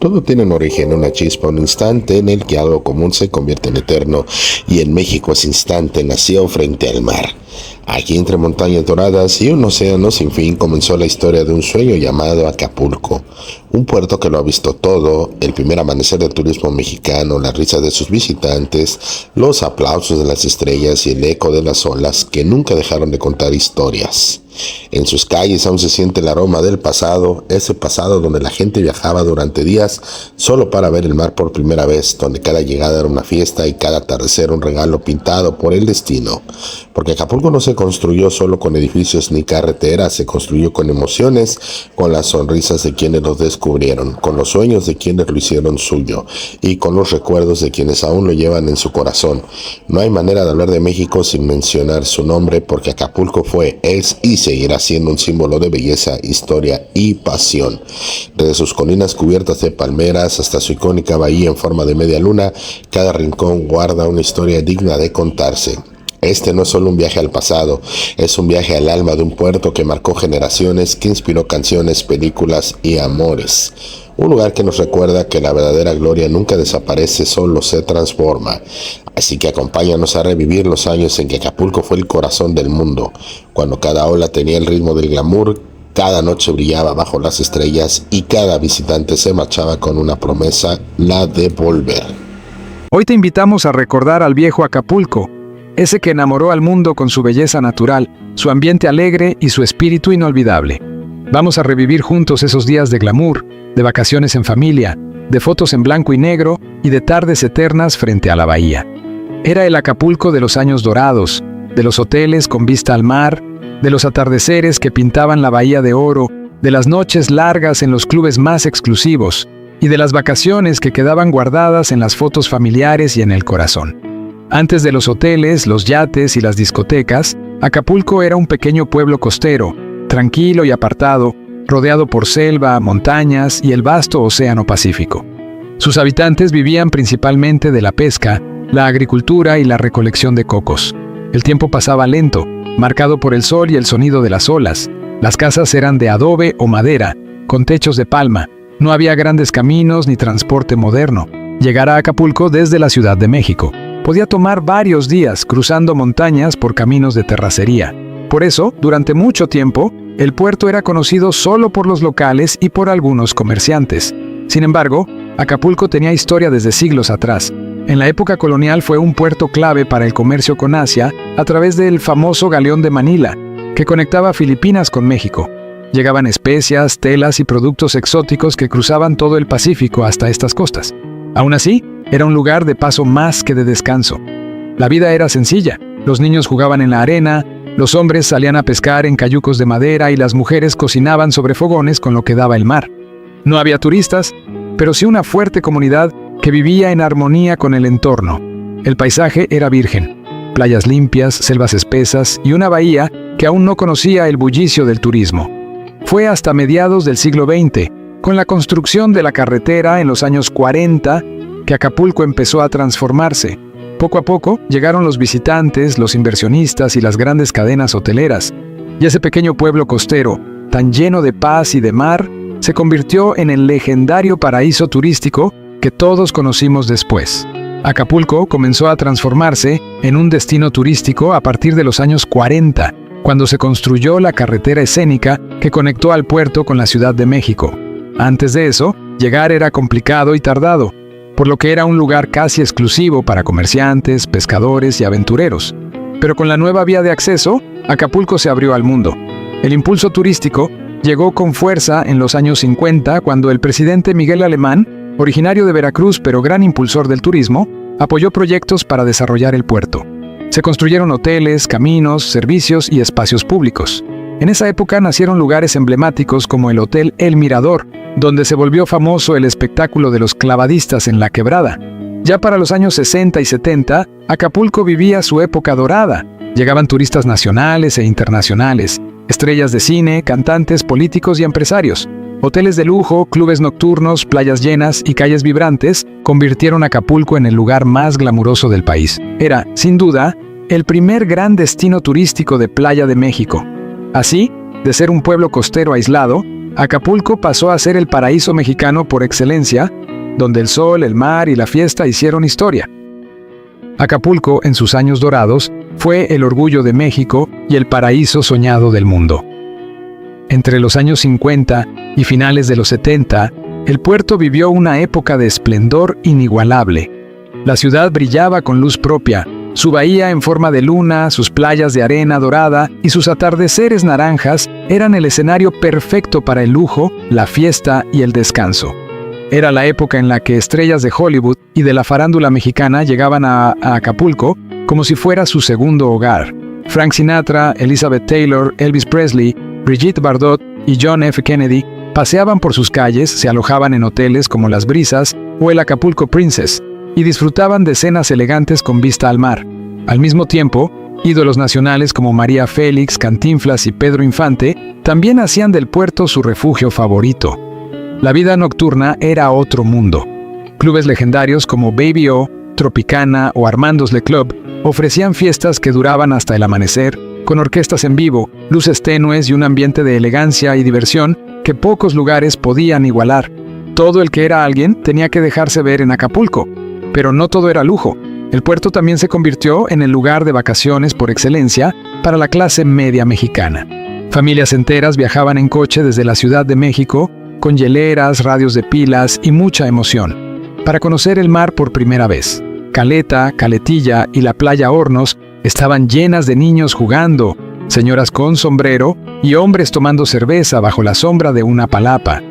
Todo tiene un origen, una chispa, un instante en el que algo común se convierte en eterno, y en México ese instante nació frente al mar. Aquí entre montañas doradas y un océano sin fin comenzó la historia de un sueño llamado Acapulco, un puerto que lo ha visto todo, el primer amanecer del turismo mexicano, la risa de sus visitantes, los aplausos de las estrellas y el eco de las olas que nunca dejaron de contar historias. En sus calles aún se siente el aroma del pasado, ese pasado donde la gente viajaba durante días solo para ver el mar por primera vez, donde cada llegada era una fiesta y cada atardecer un regalo pintado por el destino. Porque Acapulco no se construyó solo con edificios ni carreteras, se construyó con emociones, con las sonrisas de quienes los descubrieron, con los sueños de quienes lo hicieron suyo y con los recuerdos de quienes aún lo llevan en su corazón. No hay manera de hablar de México sin mencionar su nombre, porque Acapulco fue, es y seguirá siendo un símbolo de belleza, historia y pasión. Desde sus colinas cubiertas de palmeras hasta su icónica bahía en forma de media luna, cada rincón guarda una historia digna de contarse. Este no es solo un viaje al pasado, es un viaje al alma de un puerto que marcó generaciones, que inspiró canciones, películas y amores. Un lugar que nos recuerda que la verdadera gloria nunca desaparece, solo se transforma. Así que acompáñanos a revivir los años en que Acapulco fue el corazón del mundo, cuando cada ola tenía el ritmo del glamour, cada noche brillaba bajo las estrellas y cada visitante se marchaba con una promesa, la de volver. Hoy te invitamos a recordar al viejo Acapulco, ese que enamoró al mundo con su belleza natural, su ambiente alegre y su espíritu inolvidable. Vamos a revivir juntos esos días de glamour, de vacaciones en familia, de fotos en blanco y negro y de tardes eternas frente a la bahía. Era el Acapulco de los años dorados, de los hoteles con vista al mar, de los atardeceres que pintaban la bahía de oro, de las noches largas en los clubes más exclusivos y de las vacaciones que quedaban guardadas en las fotos familiares y en el corazón. Antes de los hoteles, los yates y las discotecas, Acapulco era un pequeño pueblo costero, tranquilo y apartado, rodeado por selva, montañas y el vasto océano Pacífico. Sus habitantes vivían principalmente de la pesca, la agricultura y la recolección de cocos. El tiempo pasaba lento, marcado por el sol y el sonido de las olas. Las casas eran de adobe o madera, con techos de palma. No había grandes caminos ni transporte moderno. Llegar a Acapulco desde la Ciudad de México podía tomar varios días cruzando montañas por caminos de terracería. Por eso, durante mucho tiempo, el puerto era conocido solo por los locales y por algunos comerciantes. Sin embargo, Acapulco tenía historia desde siglos atrás. En la época colonial fue un puerto clave para el comercio con Asia a través del famoso Galeón de Manila, que conectaba Filipinas con México. Llegaban especias, telas y productos exóticos que cruzaban todo el Pacífico hasta estas costas. Aún así, era un lugar de paso más que de descanso. La vida era sencilla. Los niños jugaban en la arena, los hombres salían a pescar en cayucos de madera y las mujeres cocinaban sobre fogones con lo que daba el mar. No había turistas, pero sí una fuerte comunidad que vivía en armonía con el entorno. El paisaje era virgen, playas limpias, selvas espesas y una bahía que aún no conocía el bullicio del turismo. Fue hasta mediados del siglo XX, con la construcción de la carretera en los años 40, que Acapulco empezó a transformarse. Poco a poco llegaron los visitantes, los inversionistas y las grandes cadenas hoteleras, y ese pequeño pueblo costero, tan lleno de paz y de mar, se convirtió en el legendario paraíso turístico que todos conocimos después. Acapulco comenzó a transformarse en un destino turístico a partir de los años 40, cuando se construyó la carretera escénica que conectó al puerto con la Ciudad de México. Antes de eso, llegar era complicado y tardado, por lo que era un lugar casi exclusivo para comerciantes, pescadores y aventureros. Pero con la nueva vía de acceso, Acapulco se abrió al mundo. El impulso turístico llegó con fuerza en los años 50, cuando el presidente Miguel Alemán, originario de Veracruz pero gran impulsor del turismo, apoyó proyectos para desarrollar el puerto. Se construyeron hoteles, caminos, servicios y espacios públicos. En esa época nacieron lugares emblemáticos como el Hotel El Mirador, donde se volvió famoso el espectáculo de los clavadistas en la quebrada. Ya para los años 60 y 70, Acapulco vivía su época dorada. Llegaban turistas nacionales e internacionales, estrellas de cine, cantantes, políticos y empresarios. Hoteles de lujo, clubes nocturnos, playas llenas y calles vibrantes convirtieron a Acapulco en el lugar más glamuroso del país. Era, sin duda, el primer gran destino turístico de playa de México. Así, de ser un pueblo costero aislado, Acapulco pasó a ser el paraíso mexicano por excelencia, donde el sol, el mar y la fiesta hicieron historia. Acapulco, en sus años dorados, fue el orgullo de México y el paraíso soñado del mundo. Entre los años 50 y finales de los 70, el puerto vivió una época de esplendor inigualable. La ciudad brillaba con luz propia, su bahía en forma de luna, sus playas de arena dorada y sus atardeceres naranjas eran el escenario perfecto para el lujo, la fiesta y el descanso. Era la época en la que estrellas de Hollywood y de la farándula mexicana llegaban a Acapulco como si fuera su segundo hogar. Frank Sinatra, Elizabeth Taylor, Elvis Presley, Brigitte Bardot y John F. Kennedy paseaban por sus calles, se alojaban en hoteles como Las Brisas o el Acapulco Princess y disfrutaban de cenas elegantes con vista al mar. Al mismo tiempo, ídolos nacionales como María Félix, Cantinflas y Pedro Infante también hacían del puerto su refugio favorito. La vida nocturna era otro mundo. Clubes legendarios como Baby O, Tropicana o Armando's Le Club ofrecían fiestas que duraban hasta el amanecer, con orquestas en vivo, luces tenues y un ambiente de elegancia y diversión que pocos lugares podían igualar. Todo el que era alguien tenía que dejarse ver en Acapulco, pero no todo era lujo. El puerto también se convirtió en el lugar de vacaciones por excelencia para la clase media mexicana. Familias enteras viajaban en coche desde la Ciudad de México, con hieleras, radios de pilas y mucha emoción, para conocer el mar por primera vez. Caleta, Caletilla y la playa Hornos estaban llenas de niños jugando, señoras con sombrero y hombres tomando cerveza bajo la sombra de una palapa.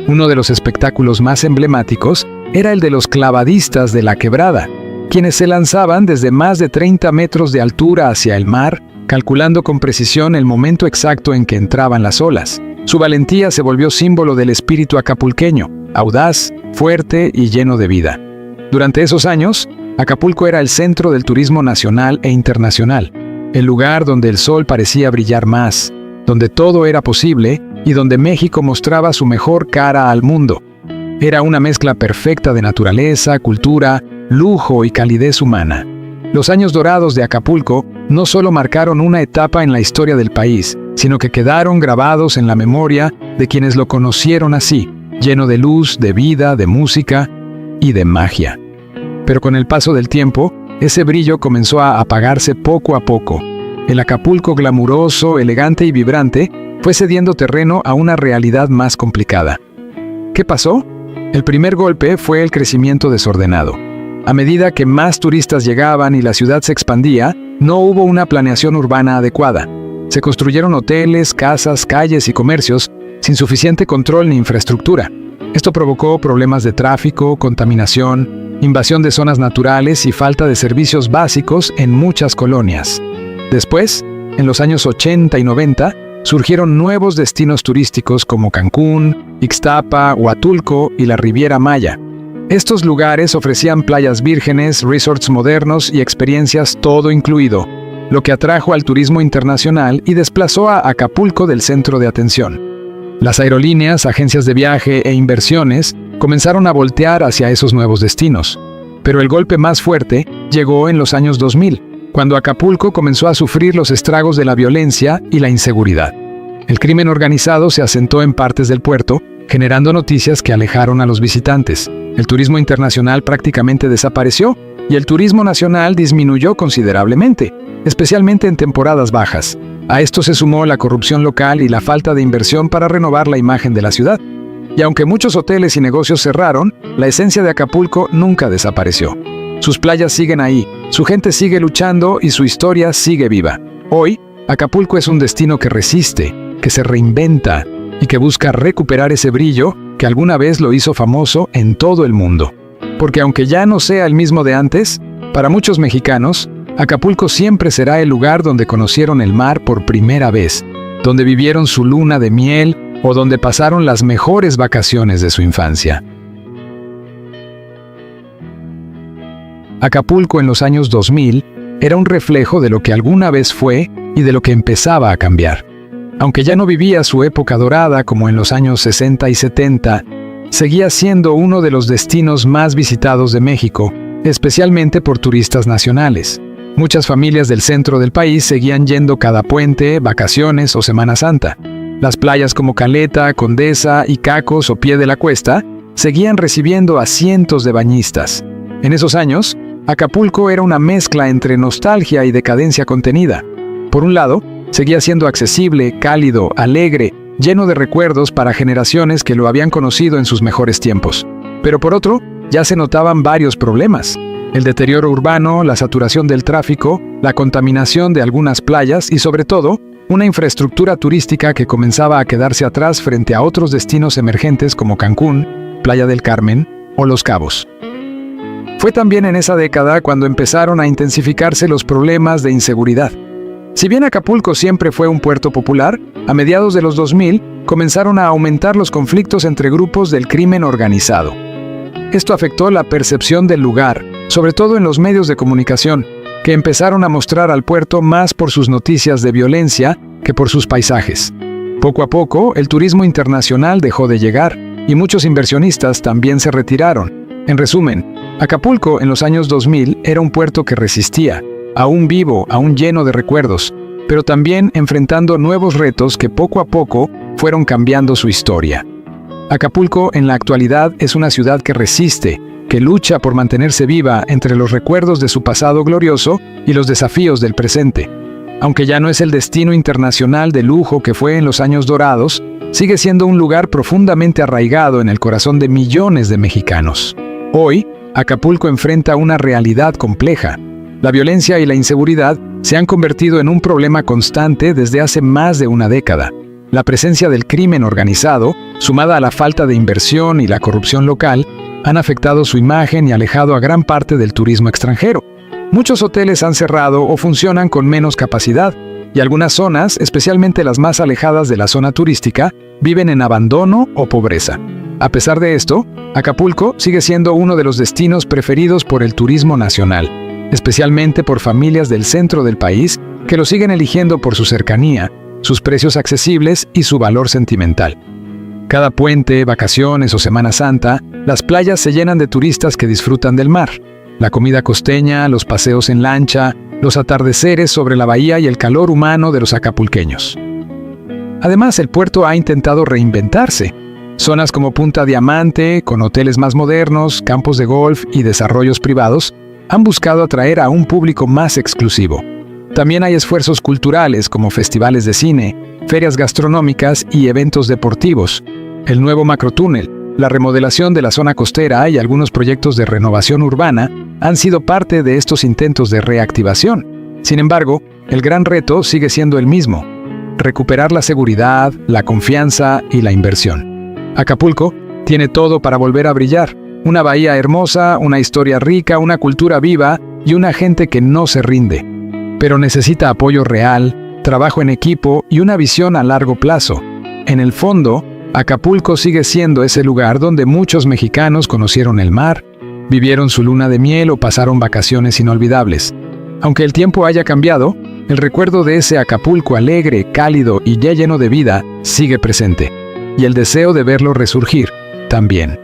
Uno de los espectáculos más emblemáticos era el de los clavadistas de la Quebrada, quienes se lanzaban desde más de 30 metros de altura hacia el mar, calculando con precisión el momento exacto en que entraban las olas. Su valentía se volvió símbolo del espíritu acapulqueño, audaz, fuerte y lleno de vida. Durante esos años, Acapulco era el centro del turismo nacional e internacional, el lugar donde el sol parecía brillar más, donde todo era posible y donde México mostraba su mejor cara al mundo. Era una mezcla perfecta de naturaleza, cultura, lujo y calidez humana. Los años dorados de Acapulco no solo marcaron una etapa en la historia del país, sino que quedaron grabados en la memoria de quienes lo conocieron así, lleno de luz, de vida, de música y de magia. Pero con el paso del tiempo, ese brillo comenzó a apagarse poco a poco. El Acapulco glamuroso, elegante y vibrante fue cediendo terreno a una realidad más complicada. ¿Qué pasó? El primer golpe fue el crecimiento desordenado. A medida que más turistas llegaban y la ciudad se expandía, no hubo una planeación urbana adecuada. Se construyeron hoteles, casas, calles y comercios sin suficiente control ni infraestructura. Esto provocó problemas de tráfico, contaminación, invasión de zonas naturales y falta de servicios básicos en muchas colonias. Después, en los años 80 y 90, surgieron nuevos destinos turísticos como Cancún, Ixtapa, Huatulco y la Riviera Maya. Estos lugares ofrecían playas vírgenes, resorts modernos y experiencias todo incluido, lo que atrajo al turismo internacional y desplazó a Acapulco del centro de atención. Las aerolíneas, agencias de viaje e inversiones comenzaron a voltear hacia esos nuevos destinos. Pero el golpe más fuerte llegó en los años 2000, cuando Acapulco comenzó a sufrir los estragos de la violencia y la inseguridad. El crimen organizado se asentó en partes del puerto, generando noticias que alejaron a los visitantes. El turismo internacional prácticamente desapareció y el turismo nacional disminuyó considerablemente, especialmente en temporadas bajas. A esto se sumó la corrupción local y la falta de inversión para renovar la imagen de la ciudad. Y aunque muchos hoteles y negocios cerraron, la esencia de Acapulco nunca desapareció. Sus playas siguen ahí, su gente sigue luchando y su historia sigue viva. Hoy, Acapulco es un destino que resiste, que se reinventa y que busca recuperar ese brillo que alguna vez lo hizo famoso en todo el mundo. Porque aunque ya no sea el mismo de antes, para muchos mexicanos, Acapulco siempre será el lugar donde conocieron el mar por primera vez, donde vivieron su luna de miel o donde pasaron las mejores vacaciones de su infancia. Acapulco en los años 2000 era un reflejo de lo que alguna vez fue y de lo que empezaba a cambiar. Aunque ya no vivía su época dorada como en los años 60 y 70, seguía siendo uno de los destinos más visitados de México, especialmente por turistas nacionales. Muchas familias del centro del país seguían yendo cada puente, vacaciones o Semana Santa. Las playas como Caleta, Condesa, Icacos o Pie de la Cuesta seguían recibiendo a cientos de bañistas. En esos años, Acapulco era una mezcla entre nostalgia y decadencia contenida. Por un lado, seguía siendo accesible, cálido, alegre, lleno de recuerdos para generaciones que lo habían conocido en sus mejores tiempos. Pero por otro, ya se notaban varios problemas: el deterioro urbano, la saturación del tráfico, la contaminación de algunas playas y, sobre todo, una infraestructura turística que comenzaba a quedarse atrás frente a otros destinos emergentes como Cancún, Playa del Carmen o Los Cabos. Fue también en esa década cuando empezaron a intensificarse los problemas de inseguridad. Si bien Acapulco siempre fue un puerto popular, a mediados de los 2000 comenzaron a aumentar los conflictos entre grupos del crimen organizado. Esto afectó la percepción del lugar, sobre todo en los medios de comunicación, que empezaron a mostrar al puerto más por sus noticias de violencia que por sus paisajes. Poco a poco, el turismo internacional dejó de llegar y muchos inversionistas también se retiraron. En resumen, Acapulco en los años 2000 era un puerto que resistía, aún vivo, aún lleno de recuerdos, pero también enfrentando nuevos retos que poco a poco fueron cambiando su historia. Acapulco en la actualidad es una ciudad que resiste, que lucha por mantenerse viva entre los recuerdos de su pasado glorioso y los desafíos del presente. Aunque ya no es el destino internacional de lujo que fue en los años dorados, sigue siendo un lugar profundamente arraigado en el corazón de millones de mexicanos. Hoy, Acapulco enfrenta una realidad compleja. La violencia y la inseguridad se han convertido en un problema constante desde hace más de una década. La presencia del crimen organizado, sumada a la falta de inversión y la corrupción local, han afectado su imagen y alejado a gran parte del turismo extranjero. Muchos hoteles han cerrado o funcionan con menos capacidad, y algunas zonas, especialmente las más alejadas de la zona turística, viven en abandono o pobreza. A pesar de esto, Acapulco sigue siendo uno de los destinos preferidos por el turismo nacional, especialmente por familias del centro del país que lo siguen eligiendo por su cercanía, sus precios accesibles y su valor sentimental. Cada puente, vacaciones o Semana Santa, las playas se llenan de turistas que disfrutan del mar. La comida costeña, los paseos en lancha, los atardeceres sobre la bahía y el calor humano de los acapulqueños. Además, el puerto ha intentado reinventarse. Zonas como Punta Diamante, con hoteles más modernos, campos de golf y desarrollos privados, han buscado atraer a un público más exclusivo. También hay esfuerzos culturales como festivales de cine, ferias gastronómicas y eventos deportivos. El nuevo macrotúnel, la remodelación de la zona costera y algunos proyectos de renovación urbana han sido parte de estos intentos de reactivación. Sin embargo, el gran reto sigue siendo el mismo: recuperar la seguridad, la confianza y la inversión. Acapulco tiene todo para volver a brillar: una bahía hermosa, una historia rica, una cultura viva y una gente que no se rinde. Pero necesita apoyo real, trabajo en equipo y una visión a largo plazo. En el fondo, Acapulco sigue siendo ese lugar donde muchos mexicanos conocieron el mar, vivieron su luna de miel o pasaron vacaciones inolvidables. Aunque el tiempo haya cambiado, el recuerdo de ese Acapulco alegre, cálido y ya lleno de vida sigue presente. Y el deseo de verlo resurgir también.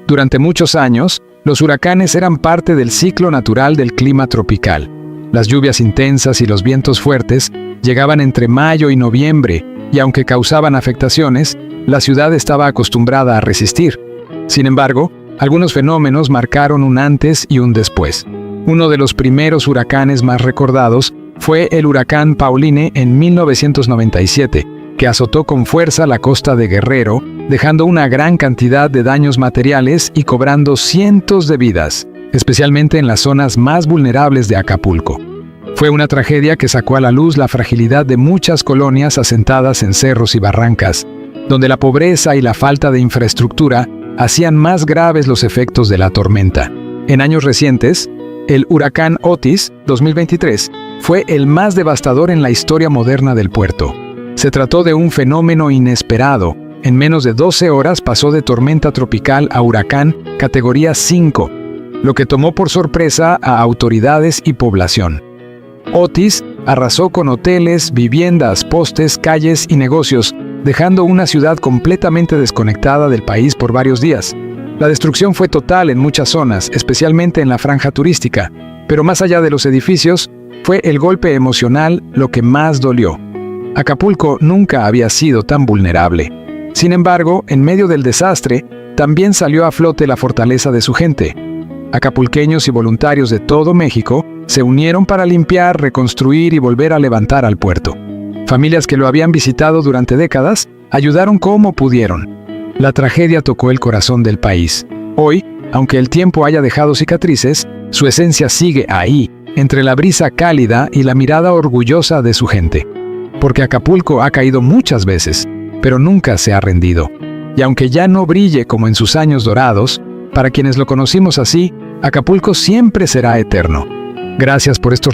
Durante muchos años, los huracanes eran parte del ciclo natural del clima tropical. Las lluvias intensas y los vientos fuertes llegaban entre mayo y noviembre, y aunque causaban afectaciones, la ciudad estaba acostumbrada a resistir. Sin embargo, algunos fenómenos marcaron un antes y un después. Uno de los primeros huracanes más recordados fue el huracán Pauline en 1997, que azotó con fuerza la costa de Guerrero, dejando una gran cantidad de daños materiales y cobrando cientos de vidas, especialmente en las zonas más vulnerables de Acapulco. Fue una tragedia que sacó a la luz la fragilidad de muchas colonias asentadas en cerros y barrancas, donde la pobreza y la falta de infraestructura hacían más graves los efectos de la tormenta. En años recientes, el huracán Otis, 2023, fue el más devastador en la historia moderna del puerto. Se trató de un fenómeno inesperado. En menos de 12 horas pasó de tormenta tropical a huracán categoría 5, lo que tomó por sorpresa a autoridades y población. Otis arrasó con hoteles, viviendas, postes, calles y negocios, dejando una ciudad completamente desconectada del país por varios días. La destrucción fue total en muchas zonas, especialmente en la franja turística, pero más allá de los edificios, fue el golpe emocional lo que más dolió. Acapulco nunca había sido tan vulnerable. Sin embargo, en medio del desastre, también salió a flote la fortaleza de su gente. Acapulqueños y voluntarios de todo México se unieron para limpiar, reconstruir y volver a levantar al puerto. Familias que lo habían visitado durante décadas ayudaron como pudieron. La tragedia tocó el corazón del país. Hoy, aunque el tiempo haya dejado cicatrices, su esencia sigue ahí, entre la brisa cálida y la mirada orgullosa de su gente. Porque Acapulco ha caído muchas veces, pero nunca se ha rendido. Y aunque ya no brille como en sus años dorados, para quienes lo conocimos así, Acapulco siempre será eterno. Gracias por estos